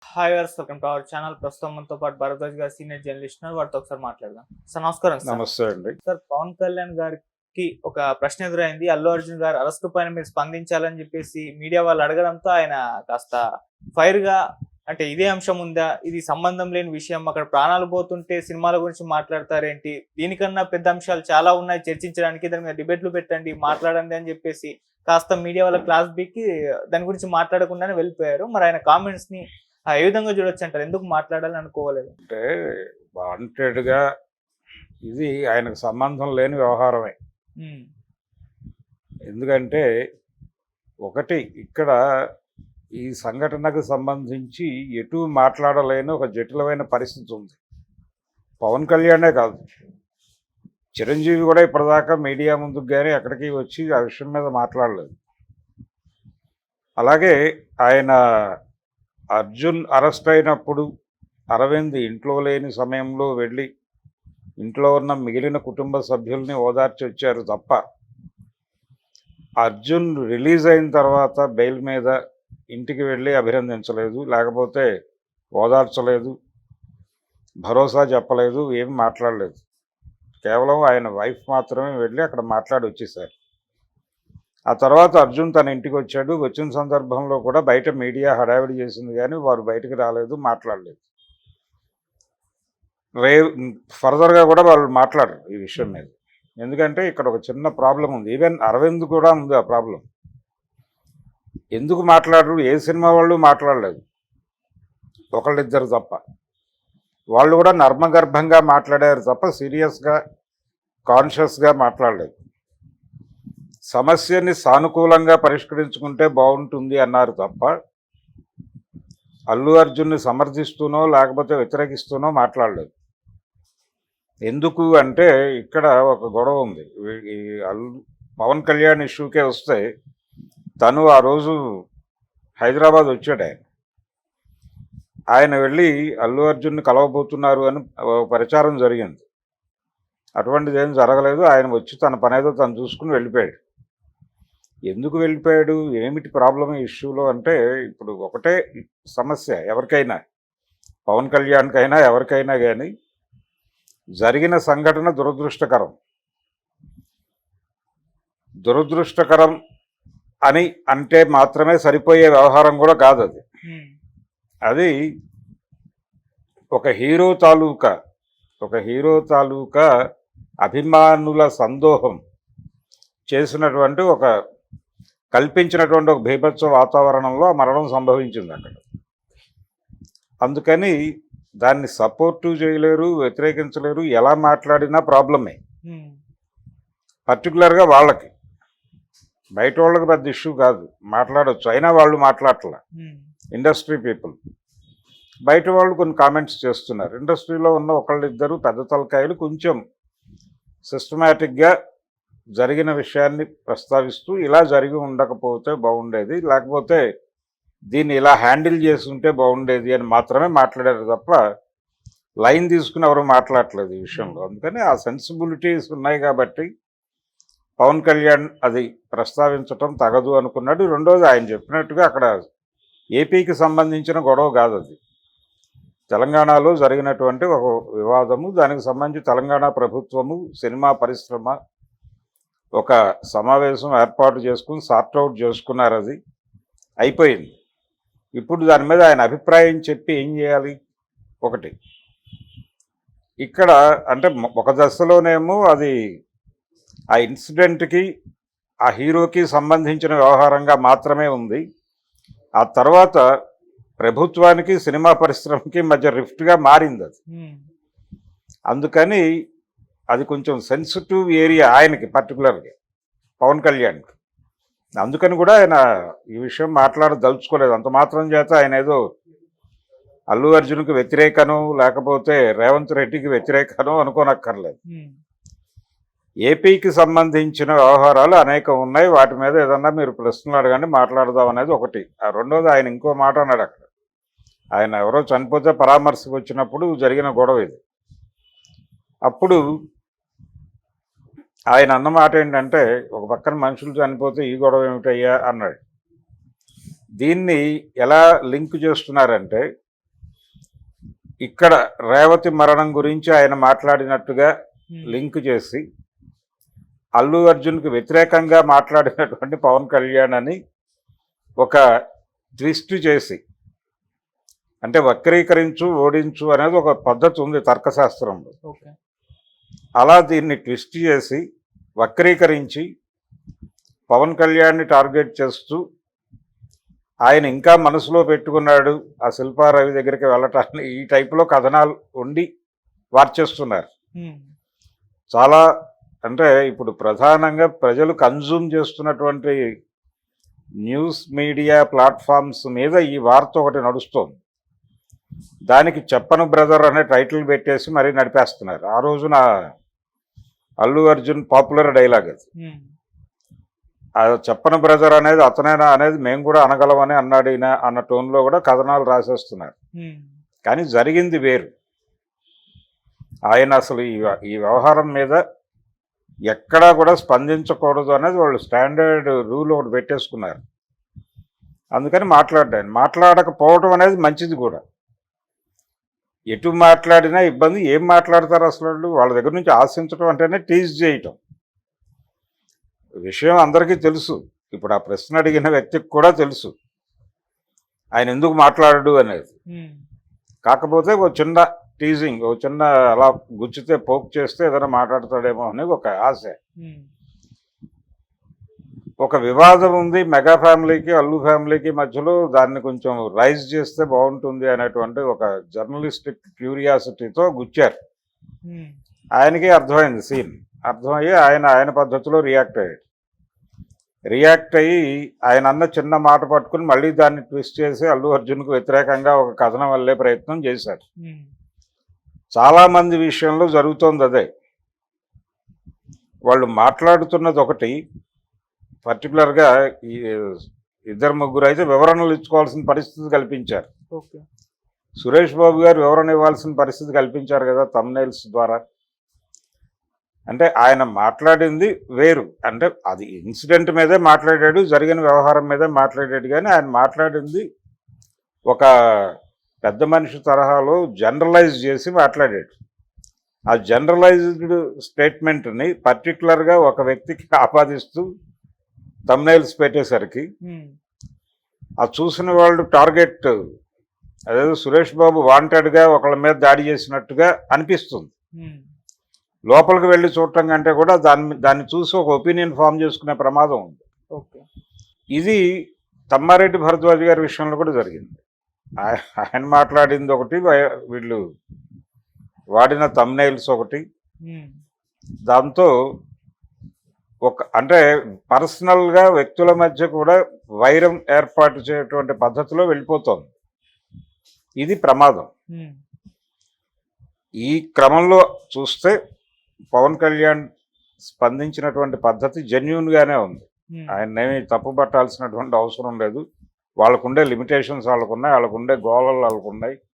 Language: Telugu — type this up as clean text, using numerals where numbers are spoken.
హాయ్ గారు, వెల్కమ్ టు అవర్ ఛానల్. ప్రస్తుతం మనతో పాటు భరద్వాజ్ గారు సీనియర్ జర్నలిస్ట్ ఉన్నారు. వారితో ఒకసారి మాట్లాడదాం. సార్ నమస్కారం. సార్ నమస్తే అండి. సార్, పవన్ కళ్యాణ్ గారికి ఒక ప్రశ్న ఎదురైంది. అల్లు అర్జున్ గారు అరెస్టు పైన మీరు స్పందించాలని చెప్పేసి మీడియా వాళ్ళు అడగడంతో ఆయన కాస్త ఫైర్ గా, అంటే ఇదే అంశం ఉందా, ఇది సంబంధం లేని విషయం, అక్కడ ప్రాణాలు పోతుంటే సినిమాల గురించి మాట్లాడతారేంటి, దీనికన్నా పెద్ద అంశాలు చాలా ఉన్నాయి చర్చించడానికి, దాని మీద డిబేట్లు పెట్టండి, మాట్లాడండి అని చెప్పేసి కాస్త మీడియా వాళ్ళ క్లాస్ బీకి దాని గురించి మాట్లాడకుండానే వెళ్ళిపోయారు. మరి ఆయన కామెంట్స్ ని ఏ విధంగా చూడొచ్చు అంటారు? ఎందుకు మాట్లాడాలని అనుకోలేదు? అంటే వాంటెడ్‌గా ఇది ఆయనకు సంబంధం లేని వ్యవహారమే. ఉమ్, ఎందుకంటే ఒకటి ఇక్కడ ఈ సంఘటనకు సంబంధించి ఎటు మాట్లాడలేని ఒక జటిలమైన పరిస్థితి ఉంది. పవన్ కళ్యాణే కాదు, చిరంజీవి కూడా ఇప్పటిదాకా మీడియా ముందుకు కానీ ఎక్కడికి వచ్చి ఆ విషయం మీద మాట్లాడలేదు. అలాగే ఆయన అర్జున్ అరెస్ట్ అయినప్పుడు అరవింద్ ఇంట్లో లేని సమయంలో వెళ్ళి ఇంట్లో ఉన్న మిగిలిన కుటుంబ సభ్యుల్ని ఓదార్చి వచ్చారు తప్ప, అర్జున్ రిలీజ్ అయిన తర్వాత బెయిల్ మీద ఇంటికి వెళ్ళి అభినందించలేదు, లేకపోతే ఓదార్చలేదు, భరోసా చెప్పలేదు, ఏమి మాట్లాడలేదు. కేవలం ఆయన వైఫ్ మాత్రమే వెళ్ళి అక్కడ మాట్లాడి వచ్చేసారు. ఆ తర్వాత అర్జున్ తన ఇంటికి వచ్చాడు. వచ్చిన సందర్భంలో కూడా బయట మీడియా హడావిడి చేసింది, కానీ వారు బయటకు రాలేదు, మాట్లాడలేదు. ఫర్దర్గా కూడా వాళ్ళు మాట్లాడరు ఈ విషయం మీద. ఎందుకంటే ఇక్కడ ఒక చిన్న ప్రాబ్లం ఉంది. ఈవెన్ అరవింద్ కూడా ఉంది ఆ ప్రాబ్లం. ఎందుకు మాట్లాడరు? ఏ సినిమా వాళ్ళు మాట్లాడలేదు, ఒకళ్ళిద్దరు తప్ప. వాళ్ళు కూడా నర్మగర్భంగా మాట్లాడారు తప్ప సీరియస్గా కాన్షియస్గా మాట్లాడలేదు. సమస్యని సానుకూలంగా పరిష్కరించుకుంటే బాగుంటుంది అన్నారు తప్ప అల్లు అర్జున్ని సమర్థిస్తూనో లేకపోతే వ్యతిరేకిస్తూనో మాట్లాడలేదు. ఎందుకు అంటే ఇక్కడ ఒక గొడవ ఉంది. ఈ పవన్ కళ్యాణ్ ఇష్యూకే వస్తే, తను ఆ రోజు హైదరాబాద్ వచ్చాడు. ఆయన వెళ్ళి అల్లు అర్జున్ని కలవబోతున్నారు అని ప్రచారం జరిగింది. అటువంటిది ఏం జరగలేదు. ఆయన వచ్చి తన పనేదో తను చూసుకుని వెళ్ళిపోయాడు. ఎందుకు వెళ్ళిపోయాడు, ఏమిటి ప్రాబ్లం ఈ ఇష్యూలో అంటే, ఇప్పుడు ఒకటే సమస్య ఎవరికైనా, పవన్ కళ్యాణ్కైనా ఎవరికైనా కానీ, జరిగిన సంఘటన దురదృష్టకరం అని అంటే మాత్రమే సరిపోయే వ్యవహారం కూడా కాదు అది. అది ఒక హీరో తాలూకా అభిమానుల సందోహం చేసినటువంటి కల్పించినటువంటి ఒక బీభత్స వాతావరణంలో మరణం సంభవించింది అక్కడ. అందుకని దాన్ని సపోర్టు చేయలేరు, వ్యతిరేకించలేరు. ఎలా మాట్లాడినా ప్రాబ్లమే. పర్టికులర్గా వాళ్ళకి, బయట వాళ్ళకి పెద్ద ఇష్యూ కాదు, మాట్లాడవచ్చు. అయినా వాళ్ళు మాట్లాడట్లా. ఇండస్ట్రీ పీపుల్, బయట వాళ్ళు కొన్ని కామెంట్స్ చేస్తున్నారు. ఇండస్ట్రీలో ఉన్న ఒకళ్ళిద్దరు పెద్ద తలకాయలు కొంచెం సిస్టమేటిక్గా జరిగిన విషయాన్ని ప్రస్తావిస్తూ ఇలా జరిగి ఉండకపోతే బాగుండేది, లేకపోతే దీన్ని ఇలా హ్యాండిల్ చేసి ఉంటే బాగుండేది అని మాత్రమే మాట్లాడారు తప్ప లైన్ తీసుకుని ఎవరు మాట్లాడట్లేదు ఈ విషయంలో. అందుకని ఆ సెన్సిబిలిటీస్ ఉన్నాయి కాబట్టి పవన్ కళ్యాణ్ అది ప్రస్తావించటం తగదు అనుకున్నాడు. రెండోది, ఆయన చెప్పినట్టుగా అక్కడ ఏపీకి సంబంధించిన గొడవ కాదు అది, తెలంగాణలో జరిగినటువంటి ఒక వివాదము. దానికి సంబంధించి తెలంగాణ ప్రభుత్వము, సినిమా పరిశ్రమ ఒక సమావేశం ఏర్పాటు చేసుకుని సార్ట్అవుట్ చేసుకున్నారు. అది అయిపోయింది. ఇప్పుడు దాని మీద ఆయన అభిప్రాయం చెప్పి ఏం చేయాలి? ఒకటి ఇక్కడ అంటే ఒక దశలోనేమో అది ఆ ఇన్సిడెంట్కి, ఆ హీరోకి సంబంధించిన వ్యవహారంగా మాత్రమే ఉంది. ఆ తర్వాత ప్రభుత్వానికి సినిమా పరిశ్రమకి మధ్య రిఫ్ట్గా మారింది అది. అందుకని అది కొంచెం సెన్సిటివ్ ఏరియా ఆయనకి, పర్టికులర్గా పవన్ కళ్యాణ్కి. అందుకని కూడా ఆయన ఈ విషయం మాట్లాడదలుచుకోలేదు. అంత మాత్రం చేత ఆయన ఏదో అల్లు అర్జున్కి వ్యతిరేకను లేకపోతే రేవంత్ రెడ్డికి వ్యతిరేకను అనుకోనక్కర్లేదు. ఏపీకి సంబంధించిన వ్యవహారాలు అనేకం ఉన్నాయి, వాటి మీద ఏదన్నా మీరు ప్రశ్నలు అడగండి, మాట్లాడదాం అనేది ఒకటి. ఆ రెండోది, ఆయన ఇంకో మాట అన్నాడు అక్కడ. ఆయన ఎవరో చనిపోతే పరామర్శకు వచ్చినప్పుడు జరిగిన గొడవ ఇది. అప్పుడు ఆయన అన్నమాట ఏంటంటే, ఒక పక్కన మనుషులు చనిపోతే ఈ గొడవ ఏమిటయ్యా అన్నాడు. దీన్ని ఎలా లింక్ చేస్తున్నారంటే, ఇక్కడ రేవతి మరణం గురించి ఆయన మాట్లాడినట్టుగా లింక్ చేసి అల్లు అర్జున్కి వ్యతిరేకంగా మాట్లాడినటువంటి పవన్ కళ్యాణ్ అని ఒక ట్విస్ట్ చేసి, అంటే వక్రీకరించు ఓడించు అనేది ఒక పద్ధతి ఉంది తర్కశాస్త్రంలో. ఓకే. అలా దీన్ని ట్విస్ట్ చేసి వక్రీకరించి పవన్ కళ్యాణ్ని టార్గెట్ చేస్తూ ఆయన ఇంకా మనసులో పెట్టుకున్నాడు ఆ శిల్పారావి దగ్గరికి వెళ్ళటాన్ని, ఈ టైపులో కథనాలు ఉండి వార్చేస్తున్నారు. చాలా అంటే ఇప్పుడు ప్రధానంగా ప్రజలు కన్జ్యూమ్ చేస్తున్నటువంటి న్యూస్ మీడియా ప్లాట్ఫామ్స్ మీద ఈ వార్త ఒకటి నడుస్తోంది. దానికి చెప్పను బ్రదర్ అనే టైటిల్ పెట్టేసి మరీ నడిపేస్తున్నారు. ఆ రోజున అల్లు అర్జున్ పాపులర్ డైలాగ్ అది. చెప్పను బ్రదర్ అనేది అతనేనా అనేది మేము కూడా అనగలమని అన్నాడు ఈయన అన్న టోన్లో కూడా కథనాలు రాసేస్తున్నారు. కానీ జరిగింది వేరు. ఆయన అసలు ఈ వ్యవహారం మీద ఎక్కడా కూడా స్పందించకూడదు అనేది వాళ్ళు స్టాండర్డ్ రూల్ ఒకటి పెట్టేసుకున్నారు. అందుకని మాట్లాడకపోవడం అనేది మంచిది కూడా. ఎటు మాట్లాడినా ఇబ్బంది. ఏం మాట్లాడతారు అసలు? వాళ్ళ దగ్గర నుంచి ఆశించడం అంటేనే టీజ్ చేయటం. విషయం అందరికీ తెలుసు. ఇప్పుడు ఆ ప్రశ్న అడిగిన వ్యక్తికి కూడా తెలుసు ఆయన ఎందుకు మాట్లాడడు అనేది. కాకపోతే ఒక చిన్న టీజింగ్, ఒక చిన్న అలా గుచ్చితే పోక్ చేస్తే ఏదైనా మాట్లాడతాడేమో అని ఒక ఆశ. ఒక వివాదం ఉంది మెగా ఫ్యామిలీకి అల్లు ఫ్యామిలీకి మధ్యలో, దాన్ని కొంచెం రైజ్ చేస్తే బాగుంటుంది అనేటువంటి ఒక జర్నలిస్టిక్ క్యూరియాసిటీతో గుచ్చారు. ఆయనకి అర్థమైంది సీన్. అర్థమయ్యి ఆయన పద్ధతిలో రియాక్ట్ అయ్యి ఆయన అన్న చిన్న మాట పట్టుకుని మళ్ళీ దాన్ని ట్విస్ట్ చేసి అల్లు అర్జున్కు వ్యతిరేకంగా ఒక కథనం వల్లే ప్రయత్నం చేశారు. చాలామంది విషయంలో జరుగుతోంది అదే. వాళ్ళు మాట్లాడుతున్నది ఒకటి, పర్టికులర్గా ఈ ఇద్దరు ముగ్గురు అయితే వివరణలు ఇచ్చుకోవాల్సిన పరిస్థితి కల్పించారు. సురేష్ బాబు గారు వివరణ ఇవ్వాల్సిన పరిస్థితి కల్పించారు కదా థంబ్నెయిల్స్ ద్వారా. అంటే ఆయన మాట్లాడింది వేరు, అంటే అది ఇన్సిడెంట్ మీదే మాట్లాడాడు, జరిగిన వ్యవహారం మీదే మాట్లాడాడు. కానీ ఆయన మాట్లాడింది ఒక పెద్ద మనిషి తరహాలో జనరలైజ్ చేసి మాట్లాడాడు. ఆ జనరలైజ్డ్ స్టేట్మెంట్ని పర్టికులర్గా ఒక వ్యక్తికి ఆపాదిస్తూ థంబ్నెయిల్స్ పెట్టేసరికి ఆ చూసిన వాళ్ళు టార్గెట్, అదేదో సురేష్ బాబు వాంటెడ్గా ఒకళ్ళ మీద దాడి చేసినట్టుగా అనిపిస్తుంది. లోపలికి వెళ్ళి చూడటం కంటే కూడా దాన్ని చూసి ఒక ఒపీనియన్ ఫామ్ చేసుకునే ప్రమాదం ఉంది. ఇది తమ్మారెడ్డి భరద్వాజ్ గారి విషయంలో కూడా జరిగింది. ఆయన మాట్లాడింది ఒకటి, వీళ్ళు వాడిన థంబ్నెయిల్స్ ఒకటి. దాంతో అంటే పర్సనల్గా వ్యక్తుల మధ్య కూడా వైరం ఏర్పాటు చేయటువంటి పద్ధతిలో వెళ్ళిపోతుంది. ఇది ప్రమాదం. ఈ క్రమంలో చూస్తే పవన్ కళ్యాణ్ స్పందించినటువంటి పద్ధతి జెన్యూన్గానే ఉంది. ఆయన్నేమి తప్పు పట్టాల్సినటువంటి అవసరం లేదు. వాళ్ళకుండే లిమిటేషన్స్ వాళ్ళకున్నాయి, వాళ్ళకుండే గోళలు వాళ్ళకున్నాయి.